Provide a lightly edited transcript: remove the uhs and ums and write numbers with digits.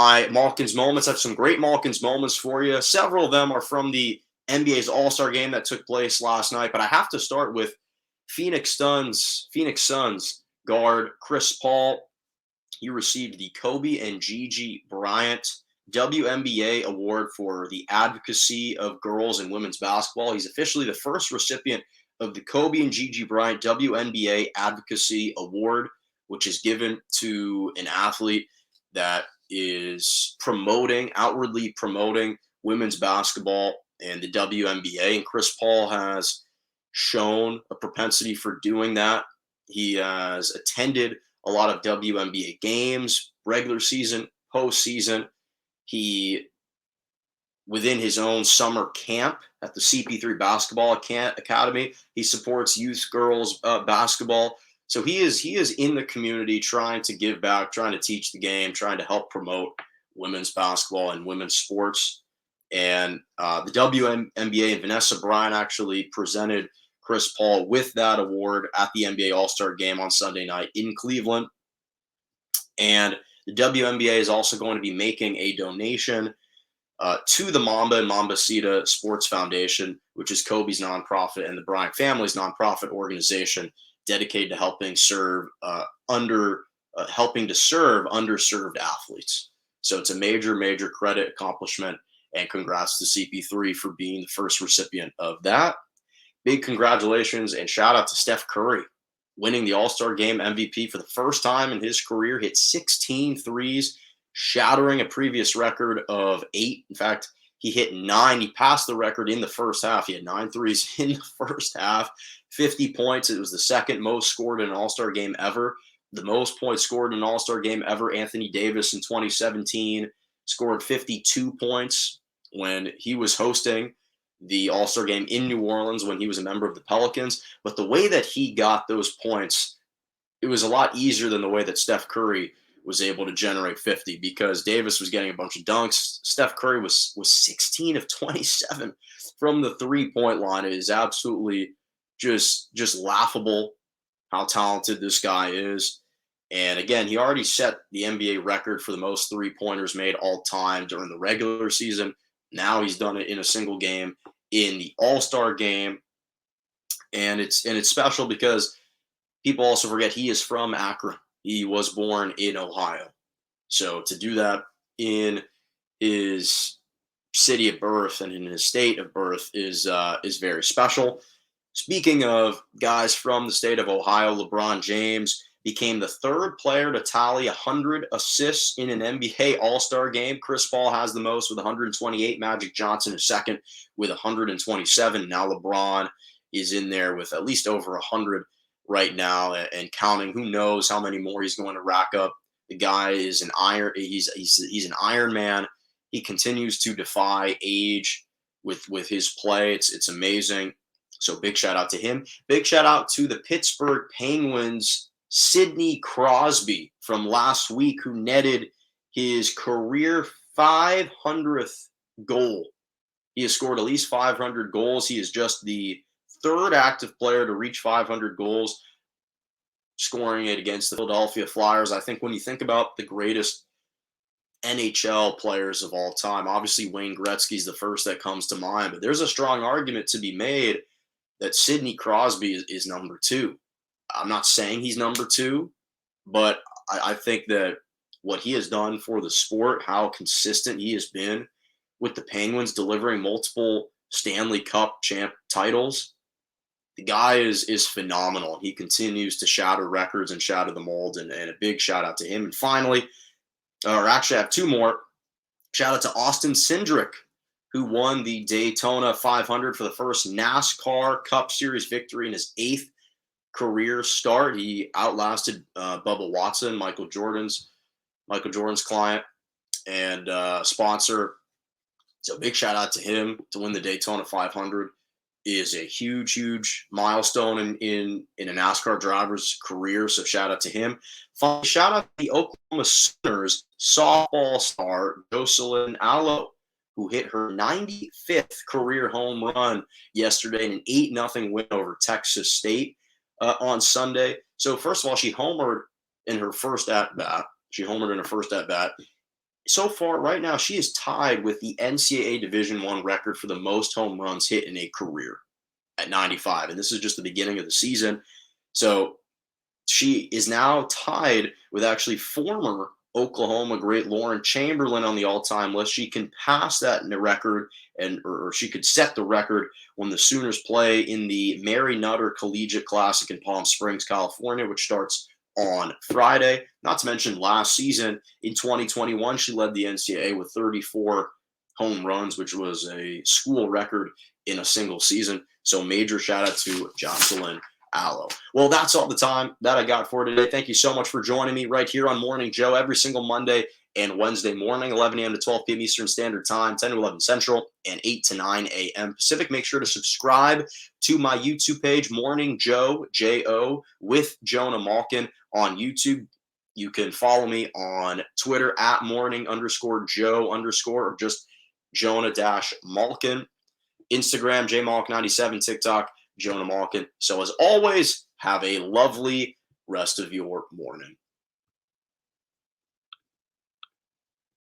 my Malkin's moments. I have some great Malkin's moments for you. Several of them are from the NBA's All-Star game that took place last night, but I have to start with Phoenix Suns guard Chris Paul. He received the Kobe and Gigi Bryant WNBA award for the advocacy of girls and women's basketball. He's officially the first recipient of the Kobe and Gigi Bryant WNBA advocacy award, which is given to an athlete that is outwardly promoting women's basketball and the WNBA. And Chris Paul has shown a propensity for doing that. He has attended a lot of WNBA games, regular season, postseason. He, within his own summer camp at the CP3 Basketball Academy, he supports youth girls basketball. So he is in the community trying to give back, trying to teach the game, trying to help promote women's basketball and women's sports. And the WNBA and Vanessa Bryant actually presented Chris Paul with that award at the NBA All-Star game on Sunday night in Cleveland. And the WNBA is also going to be making a donation to the Mamba and Mambacita Sports Foundation, which is Kobe's nonprofit and the Bryant family's nonprofit organization dedicated to helping serve underserved athletes. So it's a major credit accomplishment, and congrats to CP3 for being the first recipient of that. Big congratulations and shout out to Steph Curry, winning the All-Star Game MVP for the first time in his career, hit 16 threes, shattering a previous record of 8. In fact, he hit 9. He passed the record in the first half. He had 9 threes in the first half, 50 points. It was the second most scored in an All-Star game ever. The most points scored in an All-Star game ever, Anthony Davis in 2017 scored 52 points when he was hosting the All-Star game in New Orleans when he was a member of the Pelicans. But the way that he got those points, it was a lot easier than the way that Steph Curry was able to generate 50, because Davis was getting a bunch of dunks. Steph Curry was 16 of 27 from the three-point line. It is absolutely just laughable how talented this guy is. And again, he already set the NBA record for the most three-pointers made all time during the regular season. Now he's done it in a single game in the All-Star game. And it's special because people also forget he is from Akron. He was born in Ohio. So to do that in his city of birth and in his state of birth is very special. Speaking of guys from the state of Ohio, LeBron James became the third player to tally 100 assists in an NBA All-Star game. Chris Paul has the most with 128. Magic Johnson is second with 127. Now LeBron is in there with at least over 100 right now and counting. Who knows how many more he's going to rack up. The guy is an iron. He's an Iron Man. He continues to defy age with his play. It's amazing. So big shout out to him. Big shout out to the Pittsburgh Penguins' Sidney Crosby from last week, who netted his career 500th goal. He has scored at least 500 goals. He is just the third active player to reach 500 goals, scoring it against the Philadelphia Flyers. I think when you think about the greatest NHL players of all time, obviously Wayne Gretzky is the first that comes to mind, but there's a strong argument to be made that Sidney Crosby is number 2. I'm not saying he's number 2, but I think that what he has done for the sport, how consistent he has been with the Penguins, delivering multiple Stanley Cup champ titles, the guy is phenomenal. He continues to shatter records and shatter the mold, and a big shout out to him. And finally, or actually I have 2 more. Shout out to Austin Cindric, who won the Daytona 500 for the first NASCAR Cup Series victory in his 8th career start. He outlasted Bubba Watson, Michael Jordan's client and sponsor. So big shout out to him. To win the Daytona 500 is a huge milestone in a NASCAR driver's career. So shout out to him. Finally, shout out to the Oklahoma Sooners softball star Jocelyn Alo, who hit her 95th career home run yesterday in an 8-0 win over Texas State on Sunday. So first of all, she homered in her first at bat. so far, right now, she is tied with the NCAA Division I record for the most home runs hit in a career at 95. And this is just the beginning of the season. So she is now tied with actually former Oklahoma great Lauren Chamberlain on the all-time list. She can pass that in the record, and or she could set the record when the Sooners play in the Mary Nutter Collegiate Classic in Palm Springs, California, which starts on Friday. Not to mention last season in 2021, she led the NCAA with 34 home runs, which was a school record in a single season. So major shout out to Jocelyn Alo. Well, that's all the time that I got for today. Thank you so much for joining me right here on Morning Joe every single Monday and Wednesday morning, 11 a.m. to 12 p.m. Eastern Standard Time, 10 to 11 Central, and 8 to 9 a.m. Pacific. Make sure to subscribe to my YouTube page, Morning Joe, J-O, with Jonah Malkin on YouTube. You can follow me on Twitter at morning_Joe_ or just Jonah-Malkin. Instagram, JMalk97, TikTok, Jonah Malkin. So as always, have a lovely rest of your morning.